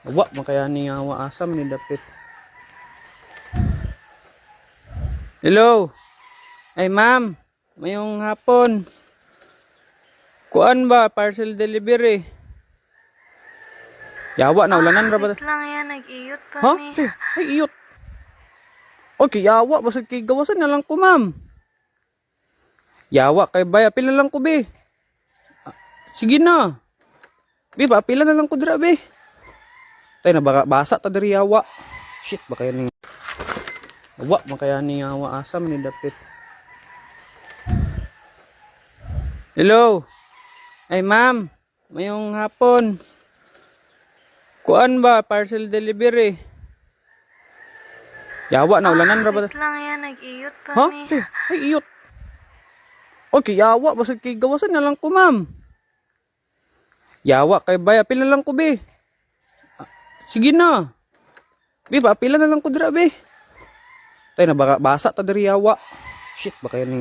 Awa, makaya ni awa asam ni dapit. Hello. Ay ma'am, mayong hapon. Kuan ba parcel delivery? Yawa na ulanan ra ba? Wait lang yan, nag-iyot pa Ha? mi. Sige, ay iyot. Okay, yawa basig kay gawasan na lang ko ma'am. Yawa kay baya pila lang ko be. Sige na. Be, pila na lang ko dira be. Tay na basa ta diri yawa. Shit, baka yan. Awa, makaya ni awa asam ni dapit. Hello. Ay ma'am, mayong hapon. Kuan ba parcel delivery? Yawa na ulanan ra ba? Wait lang yan, nag-iyot pa Ha? mi. Sige, ay iyot. Okay, yawa basig kay gawasan na lang ko ma'am. Yawa kay baya pila lang ko be. Sige na. Be, pila na lang ko dira be. Tay na basa ta diri yawa. Shit, baka yan.